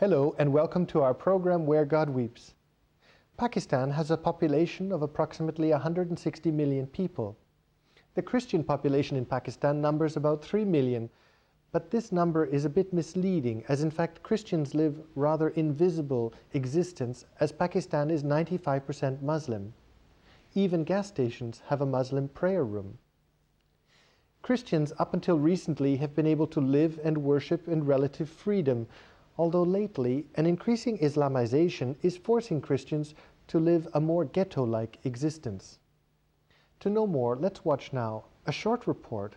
Hello and welcome to our program Where God Weeps. Pakistan has a population of approximately 160 million people. The Christian population in Pakistan numbers about 3 million, but this number is a bit misleading, as in fact Christians live rather invisible existence, as Pakistan is 95% Muslim. Even gas stations have a Muslim prayer room. Christians up until recently have been able to live and worship in relative freedom, although lately an increasing Islamization is forcing Christians to live a more ghetto-like existence. To know more, let's watch now a short report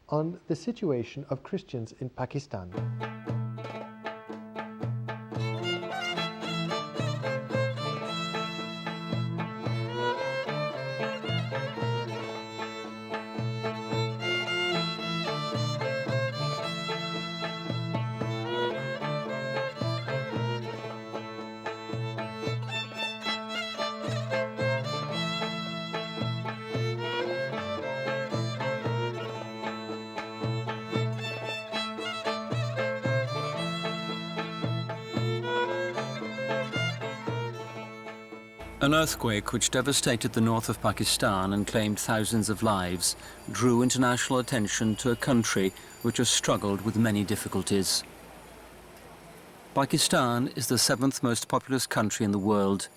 on the situation of Christians in Pakistan. An earthquake which devastated the north of Pakistan and claimed thousands of lives drew international attention to a country which has struggled with many difficulties. Pakistan is the seventh most populous country in the world.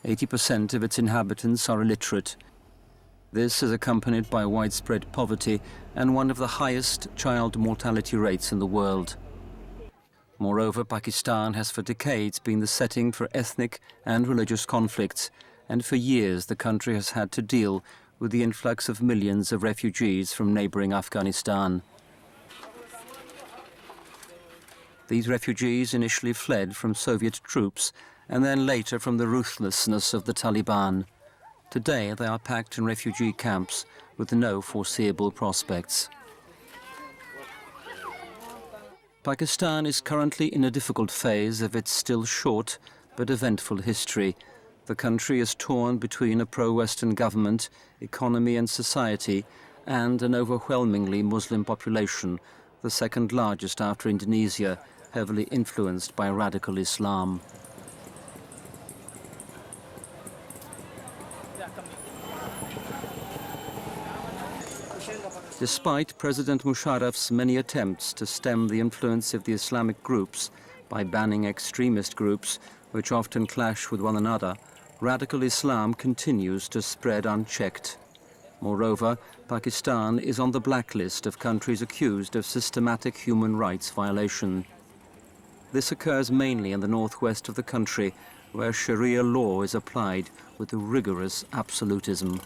80% of its inhabitants are illiterate. This is accompanied by widespread poverty and one of the highest child mortality rates in the world. Moreover, Pakistan has for decades been the setting for ethnic and religious conflicts, and for years the country has had to deal with the influx of millions of refugees from neighboring Afghanistan. These refugees initially fled from Soviet troops and then later from the ruthlessness of the Taliban. Today they are packed in refugee camps with no foreseeable prospects. Pakistan is currently in a difficult phase of its still short but eventful history. The country is torn between a pro-Western government, economy and society, and an overwhelmingly Muslim population, the second largest after Indonesia, heavily influenced by radical Islam. Despite President Musharraf's many attempts to stem the influence of the Islamic groups by banning extremist groups, which often clash with one another, radical Islam continues to spread unchecked. Moreover, Pakistan is on the blacklist of countries accused of systematic human rights violation. This occurs mainly in the northwest of the country, where Sharia law is applied with a rigorous absolutism.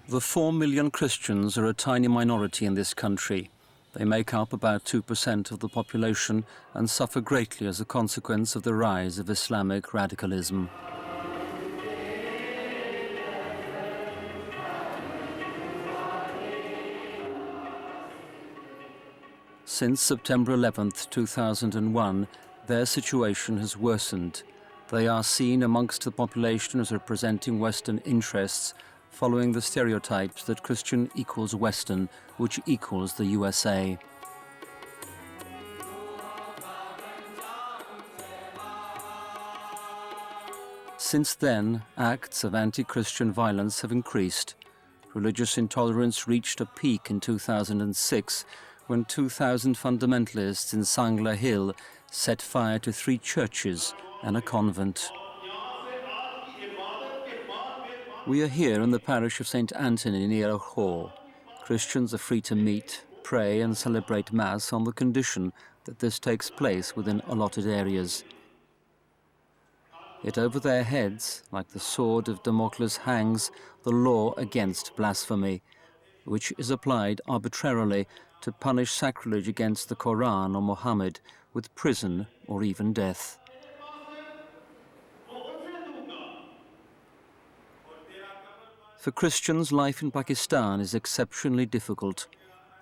The 4 million Christians are a tiny minority in this country. They make up about 2% of the population and suffer greatly as a consequence of the rise of Islamic radicalism. Since September 11, 2001, their situation has worsened. They are seen amongst the population as representing Western interests, following the stereotypes that Christian equals Western, which equals the USA. Since then, acts of anti-Christian violence have increased. Religious intolerance reached a peak in 2006 when 2,000 fundamentalists in Sangla Hill set fire to 3 churches and a convent. We are here in the parish of St. Anthony near Lahore. Christians are free to meet, pray and celebrate Mass on the condition that this takes place within allotted areas. Yet over their heads, like the sword of Damocles, hangs the law against blasphemy, which is applied arbitrarily to punish sacrilege against the Quran or Muhammad with prison or even death. For Christians, life in Pakistan is exceptionally difficult.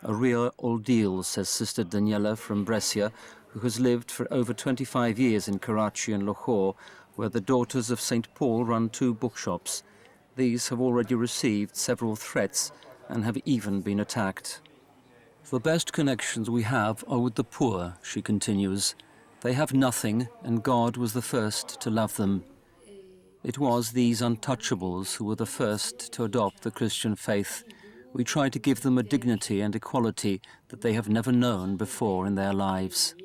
A real ordeal, says Sister Daniela from Brescia, who has lived for over 25 years in Karachi and Lahore, where the Daughters of St. Paul run 2 bookshops. These have already received several threats and have even been attacked. The best connections we have are with the poor, she continues. They have nothing, and God was the first to love them. It was these untouchables who were the first to adopt the Christian faith. We try to give them a dignity and equality that they have never known before in their lives.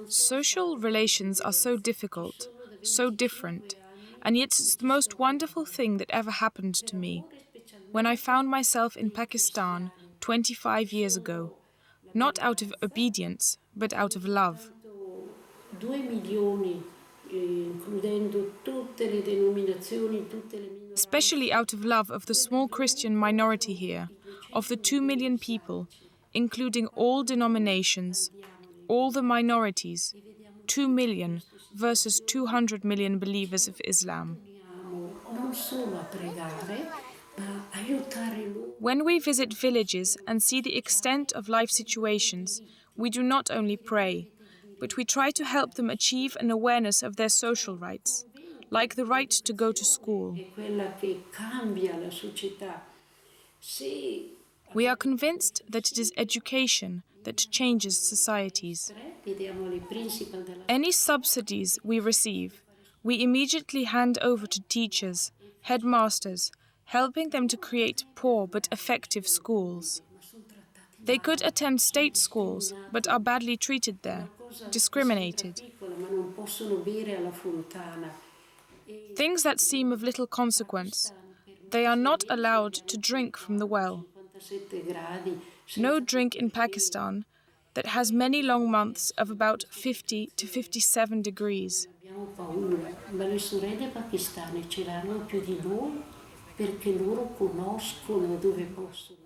Social relations are so difficult, so different, and yet it's the most wonderful thing that ever happened to me. When I found myself in Pakistan 25 years ago, not out of obedience, but out of love. 2 milioni, includendo tutte le denominazioni, especially out of love of the small Christian minority here, of the 2 million people, including all denominations, all the minorities, 2 million versus 200 million believers of Islam. When we visit villages and see the extent of life situations, we do not only pray, but we try to help them achieve an awareness of their social rights, like the right to go to school. We are convinced that it is education that changes societies. Any subsidies we receive, we immediately hand over to teachers, headmasters, helping them to create poor but effective schools. They could attend state schools, but are badly treated there, discriminated. Things that seem of little consequence. They are not allowed to drink from the well. No drink in Pakistan that has many long months of about 50 to 57 degrees.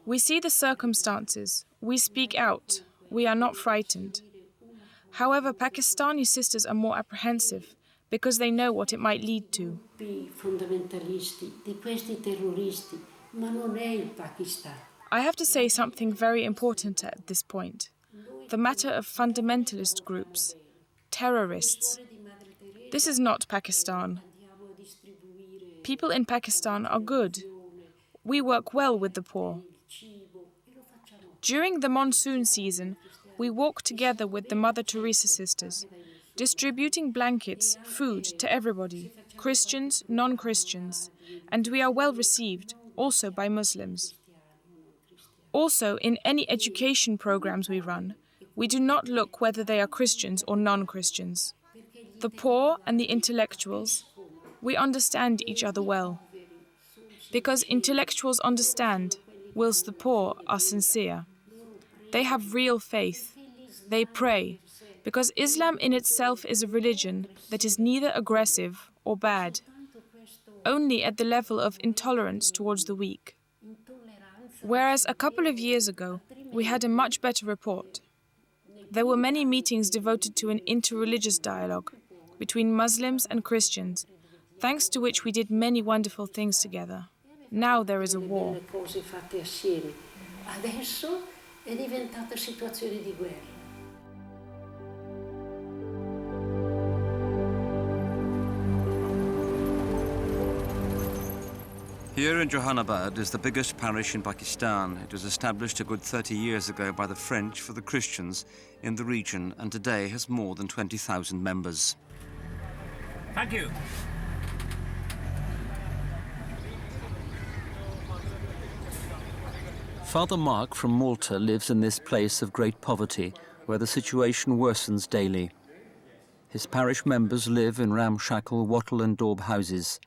We see the circumstances, we speak out, we are not frightened. However, Pakistani sisters are more apprehensive because they know what it might lead to. I have to say something very important at this point. The matter of fundamentalist groups, terrorists. This is not Pakistan. People in Pakistan are good. We work well with the poor. During the monsoon season, we walk together with the Mother Teresa sisters, distributing blankets, food to everybody, Christians, non-Christians, and we are well received, also by Muslims. Also, in any education programs we run, we do not look whether they are Christians or non-Christians. The poor and the intellectuals, we understand each other well. Because intellectuals understand, whilst the poor are sincere. They have real faith. They pray, because Islam in itself is a religion that is neither aggressive or bad, only at the level of intolerance towards the weak. Whereas a couple of years ago, we had a much better report. There were many meetings devoted to an interreligious dialogue between Muslims and Christians, thanks to which we did many wonderful things together. Now there is a war. È diventata situazione di guerra. Here in Jahanabad is the biggest parish in Pakistan. It was established a good 30 years ago by the French for the Christians in the region and today has more than 20,000 members. Thank you. Father Mark from Malta lives in this place of great poverty, where the situation worsens daily. His parish members live in ramshackle wattle and daub houses.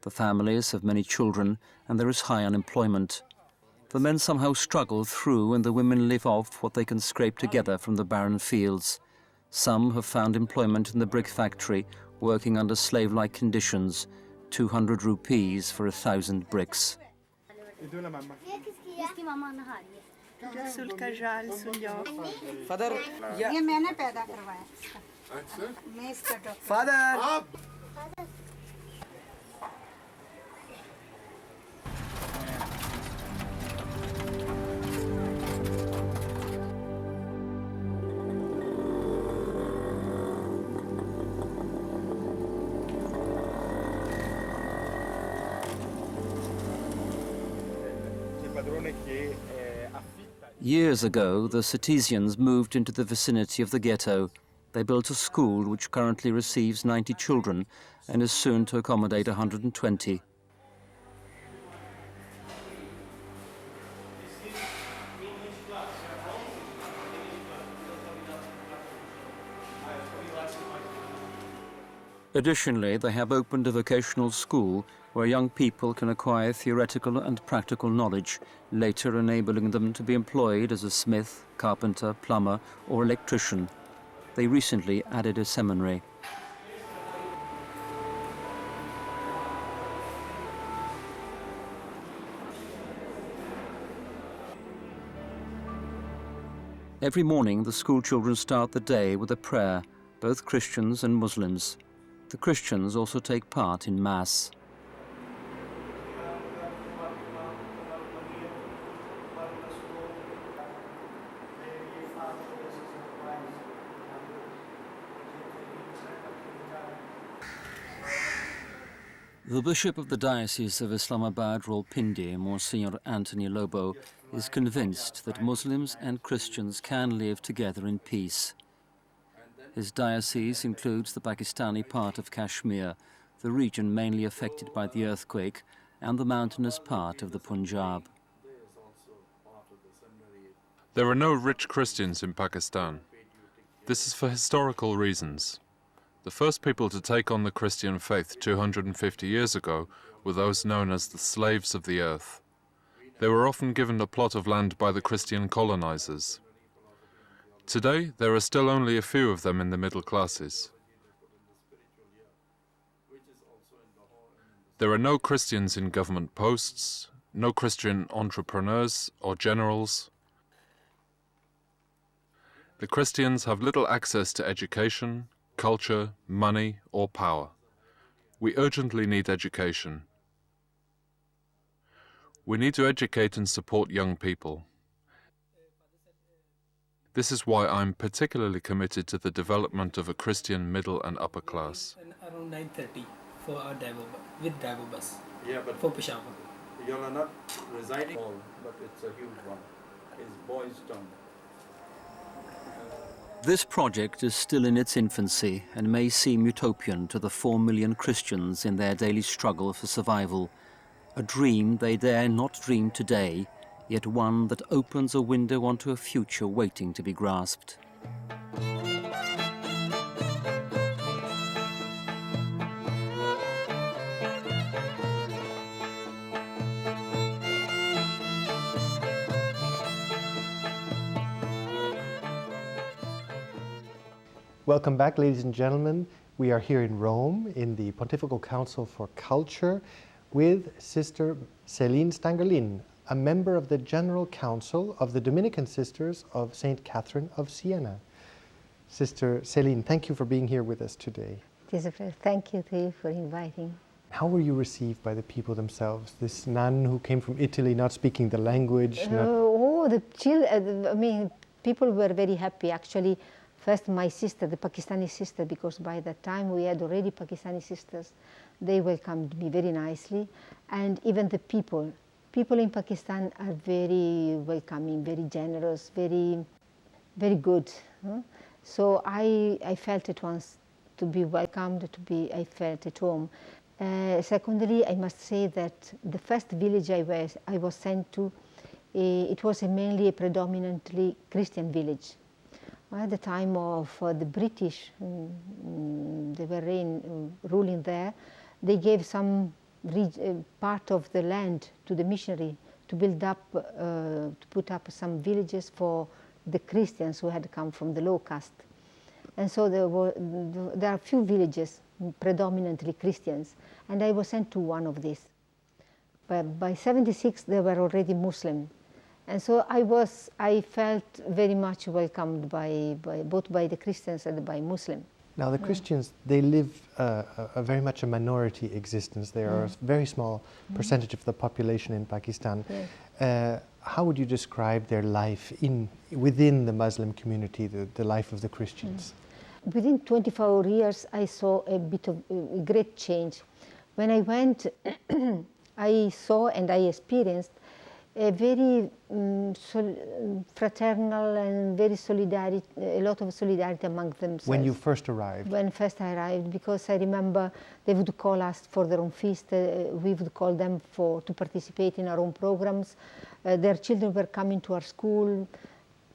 The families have many children and there is high unemployment. The men somehow struggle through and the women live off what they can scrape together from the barren fields. Some have found employment in the brick factory, working under slave-like conditions, 200 rupees for 1,000 bricks. Father! Years ago, the Cetesians moved into the vicinity of the ghetto. They built a school which currently receives 90 children and is soon to accommodate 120. Additionally, they have opened a vocational school where young people can acquire theoretical and practical knowledge, later enabling them to be employed as a smith, carpenter, plumber, or electrician. They recently added a seminary. Every morning, the school children start the day with a prayer, both Christians and Muslims. The Christians also take part in Mass. The Bishop of the Diocese of Islamabad Rawalpindi, Monsignor Anthony Lobo, is convinced that Muslims and Christians can live together in peace. His diocese includes the Pakistani part of Kashmir, the region mainly affected by the earthquake, and the mountainous part of the Punjab. There are no rich Christians in Pakistan. This is for historical reasons. The first people to take on the Christian faith 250 years ago were those known as the slaves of the earth. They were often given a plot of land by the Christian colonizers. Today, there are still only a few of them in the middle classes. There are no Christians in government posts, no Christian entrepreneurs or generals. The Christians have little access to education, culture, money, or power. We urgently need education. We need to educate and support young people. This is why I'm particularly committed to the development of a Christian middle and upper class. Around 9:30 for our Divo, with Divo bus. Yeah, but for Peshawar. You are not residing all, but it's a huge one. It's Boys Town. This project is still in its infancy and may seem utopian to the 4 million Christians in their daily struggle for survival. A dream they dare not dream today, yet one that opens a window onto a future waiting to be grasped. Welcome back, ladies and gentlemen. We are here in Rome in the Pontifical Council for Culture with Sister Celia Stangerlin, a member of the General Council of the Dominican Sisters of Saint Catherine of Siena. Sister Celine, thank you for being here with us today. It is a pleasure. Thank you to you for inviting. How were you received by the people themselves? This nun who came from Italy, not speaking the language. People were very happy. Actually, first my sister, the Pakistani sister, because by that time we had already Pakistani sisters, they welcomed me very nicely. And even the people in Pakistan are very welcoming, very generous, very, very good. So I felt at once to be welcomed, I felt at home. Secondly, I must say that the first village I was sent to, it was mainly a predominantly Christian village. At the time of the British, they were ruling there, they gave some part of the land to the missionary to build up, to put up some villages for the Christians who had come from the low caste. And so there are few villages, predominantly Christians, and I was sent to one of these. But by 76, they were already Muslim. And so I felt very much welcomed both by the Christians and by Muslims. Now the Christians, they live a very much a minority existence. They are a very small percentage of the population in Pakistan. Yes. How would you describe their life within the Muslim community, the life of the Christians? Within 24 years, I saw a bit of a great change. When I went, I saw and I experienced a very fraternal and very a lot of solidarity among themselves. When you first arrived? When first I arrived, because I remember they would call us for their own feast, we would call them to participate in our own programs. Their children were coming to our school,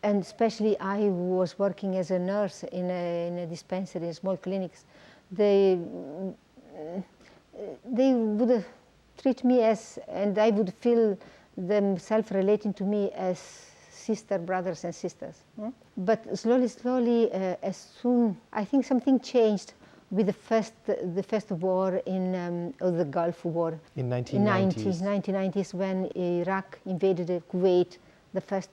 and especially I, who was working as a nurse in a dispensary, in small clinics, they would treat me and I would feel themselves relating to me as brothers and sisters. But slowly, as soon, I think something changed with the first war of the Gulf War. In 1990s. 1990s, when Iraq invaded Kuwait, the first,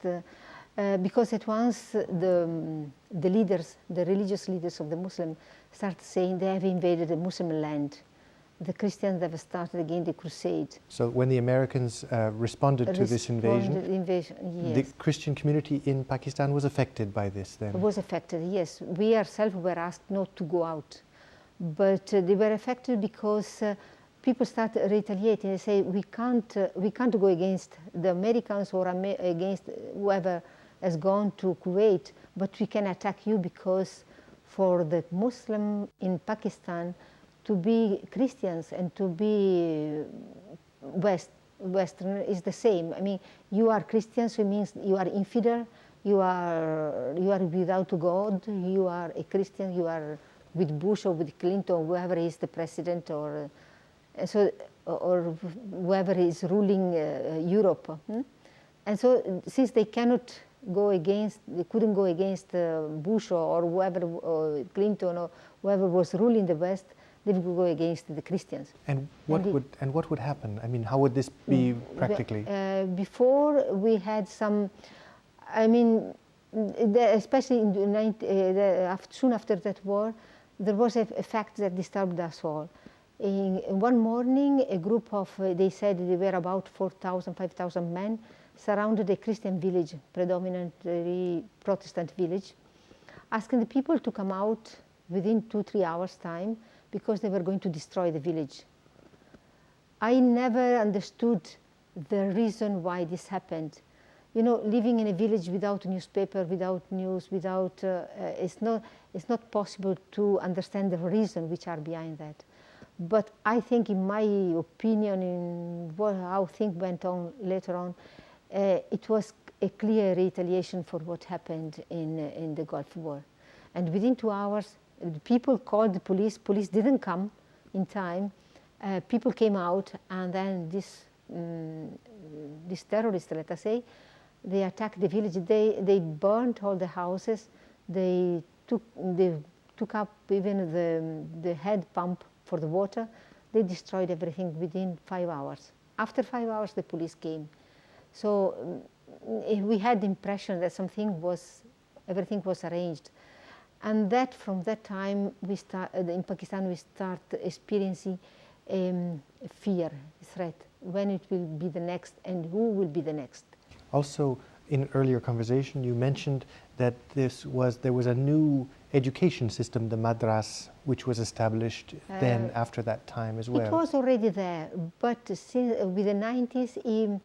because at once the leaders, the religious leaders of the Muslims, started saying they have invaded a Muslim land. The Christians have started again the crusade. So when the Americans responded to this invasion, yes. The Christian community in Pakistan was affected by this then? Was affected, yes. We ourselves were asked not to go out. But they were affected because people started retaliating. They say, we can't go against the Americans or against whoever has gone to Kuwait, but we can attack you because for the Muslim in Pakistan, to be Christians and to be Western is the same. I mean, you are Christians, which means you are infidel, you are without God, you are a Christian, you are with Bush or with Clinton, whoever is the president, or whoever is ruling Europe. And so, since they couldn't go against Bush or whoever, or Clinton or whoever was ruling the West, they would go against the Christians. And what would happen? I mean, how would this be practically? Before we had some, I mean, especially soon after that war, there was a fact that disturbed us all. In one morning, a group of, they said they were about 4,000, 5,000 men, surrounded a Christian village, predominantly Protestant village, asking the people to come out within 2-3 hours' time, because they were going to destroy the village. I never understood the reason why this happened. You know, living in a village without a newspaper, without news, it's not possible to understand the reason which are behind that. But I think, in my opinion, how things went on later on, it was a clear retaliation for what happened in the Gulf War. And within 2 hours, people called the police. Police didn't come in time. People came out, and then these terrorists, let us say, they attacked the village. They burned all the houses. They took up even the head pump for the water. They destroyed everything within 5 hours. After 5 hours, the police came. So we had the impression that everything was arranged. And from that time, in Pakistan, we start experiencing fear, threat, when it will be the next and who will be the next. Also, in earlier conversation, you mentioned that there was a new education system, the madras, which was established then after that time as well. It was already there, but with the 90s,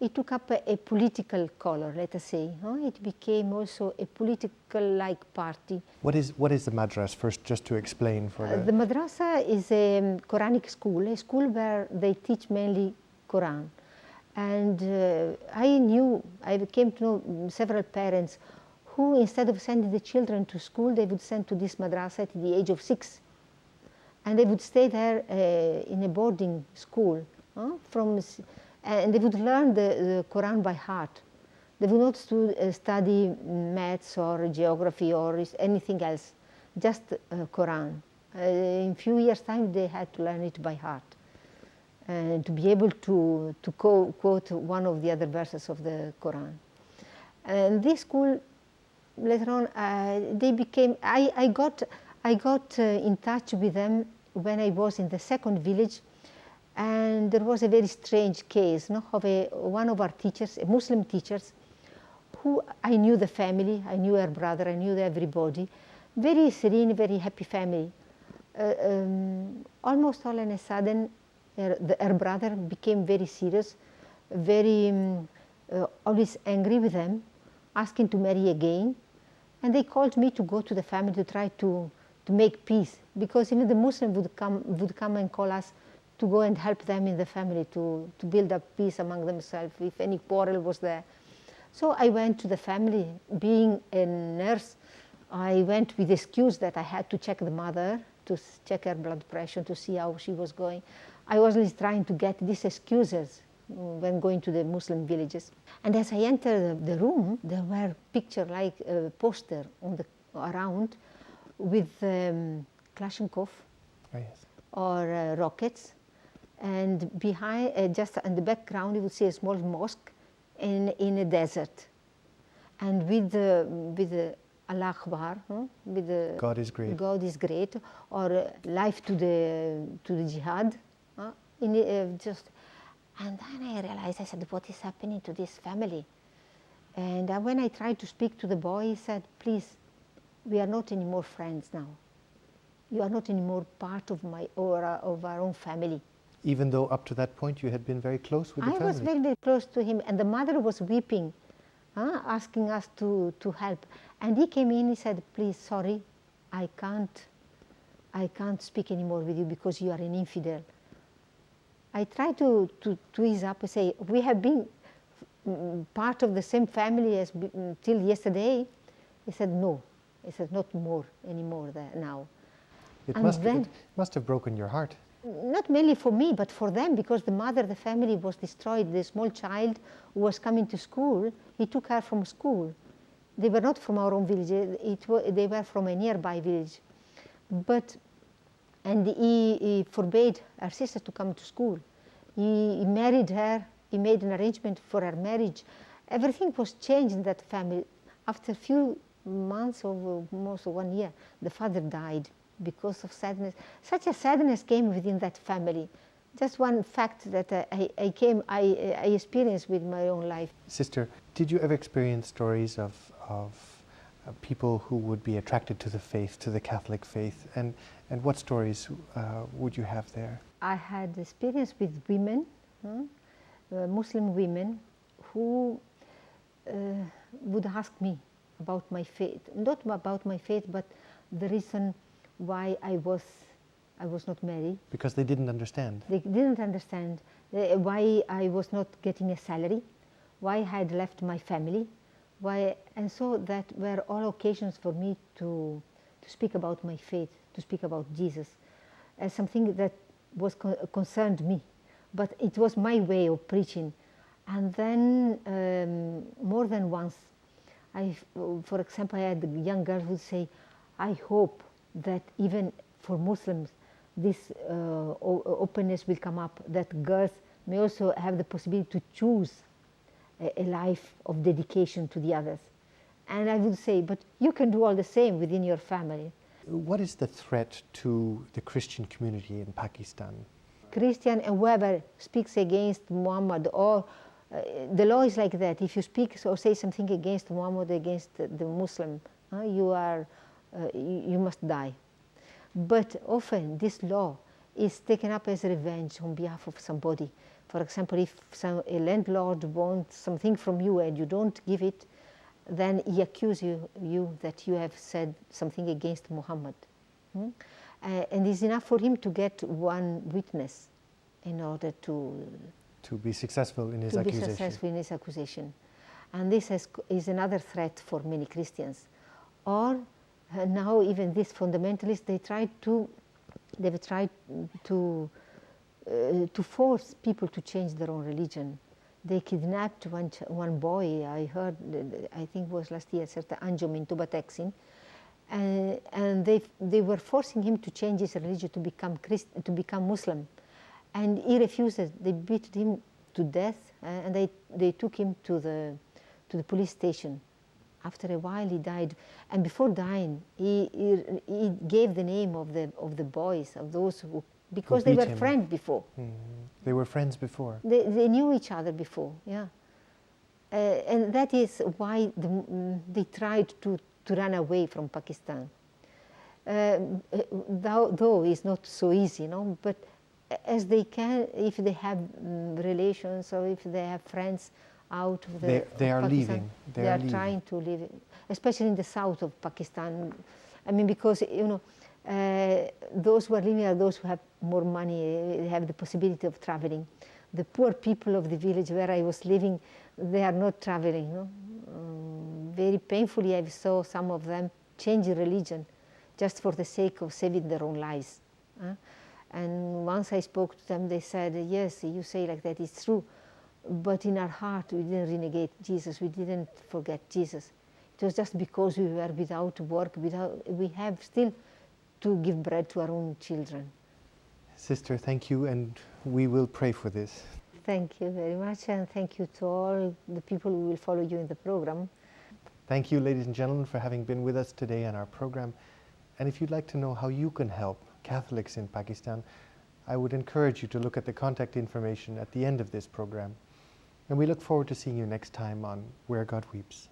it took up a political color, let us say. It became also a political-like party. What is the madras, first, just to explain for the madrasa is a Quranic school, a school where they teach mainly Quran. And I came to know several parents who, instead of sending the children to school, they would send to this madrasa at the age of 6. and they would stay there in a boarding school, and they would learn the Quran by heart. They would not study maths or geography or anything else, just Quran. In few years' time, they had to learn it by heart, and to be able to quote one of the other verses of the Quran. And this school, later on, they became. I got in touch with them when I was in the second village, and there was a very strange case, of one of our teachers, Muslim teachers, who I knew the family, I knew her brother, I knew everybody, very serene, very happy family. Almost all of a sudden, her brother became very serious, very always angry with them, asking to marry again. And they called me to go to the family to try to make peace, because even the Muslim would come and call us to go and help them in the family to build up peace among themselves if any quarrel was there. So I went to the family. Being a nurse, I went with the excuse that I had to check the mother, to check her blood pressure, to see how she was going. I was always trying to get these excuses when going to the Muslim villages. And as I entered the room, there were pictures like a poster around with Kalashnikov or rockets. And behind, just in the background, you would see a small mosque in a desert. And with the Allah Akbar, with the God is great. God is great, or life to the jihad. And then I realized, I said, what is happening to this family? And when I tried to speak to the boy, he said, please, we are not anymore friends now. You are not anymore part of of our own family. Even though up to that point you had been very close with the family. I was very, very close to him, and the mother was weeping, asking us to help. And he came in, he said, please, sorry, I can't speak anymore with you because you are an infidel. I tried to ease up and say, we have been part of the same family as till yesterday. He said, no. He said, not more anymore now. It must have broken your heart. Not mainly for me, but for them, because the family was destroyed. The small child who was coming to school, he took her from school. They were not from our own village, they were from a nearby village. And he forbade her sister to come to school. He married her, he made an arrangement for her marriage. Everything was changed in that family. After a few months, or almost 1 year, the father died because of sadness. Such a sadness came within that family. Just one fact that I experienced with my own life. Sister, did you ever experience stories of people who would be attracted to the faith, to the Catholic faith? And what stories would you have there? I had experience with women, Muslim women, who would ask me about my faith. Not about my faith, but the reason why I was not married. Because they didn't understand. They didn't understand why I was not getting a salary, why I had left my family, and so that were all occasions for me to speak about my faith, to speak about Jesus, as something that was concerned me. But it was my way of preaching. And then more than once, for example, I had young girls who would say, I hope that even for Muslims, this openness will come up, that girls may also have the possibility to choose a life of dedication to the others. And I would say, but you can do all the same within your family. What is the threat to the Christian community in Pakistan? Christian and whoever speaks against Muhammad, or the law is like that. If you speak or say something against Muhammad, against the Muslim, you must die. But often this law is taken up as revenge on behalf of somebody. For example, if a landlord wants something from you and you don't give it, then he accuses you that you have said something against Muhammad. And it's enough for him to get one witness in order to be successful in his accusation. To be successful in his accusation. And this is another threat for many Christians. Or now even these fundamentalists, they try to They've tried to force people to change their own religion. They kidnapped one boy, I heard, I think it was last year, certain Anjom in Tubateksin, and they were forcing him to change his religion to become Muslim. And he refused it. They beat him to death, and they took him to the police station. After a while he died, and before dying he gave the name of the boys, of those who, because they were friends before. Mm-hmm. They were friends before. They knew each other before, yeah. And that is why they tried to run away from Pakistan. Though it's not so easy, no, but as they can, if they have relations or if they have friends out of they are Pakistan, leaving. They are trying to leave, especially in the south of Pakistan. I mean, because those who are living are those who have more money, have the possibility of traveling. The poor people of the village where I was living, they are not traveling. No? Very painfully, I saw some of them change religion just for the sake of saving their own lives. And once I spoke to them, they said, yes, you say like that, it's true. But in our heart, we didn't renegade Jesus. We didn't forget Jesus. It was just because we were without work, we have still to give bread to our own children. Sister, thank you, and we will pray for this. Thank you very much, and thank you to all the people who will follow you in the program. Thank you, ladies and gentlemen, for having been with us today on our program. And if you'd like to know how you can help Catholics in Pakistan, I would encourage you to look at the contact information at the end of this program. And we look forward to seeing you next time on Where God Weeps.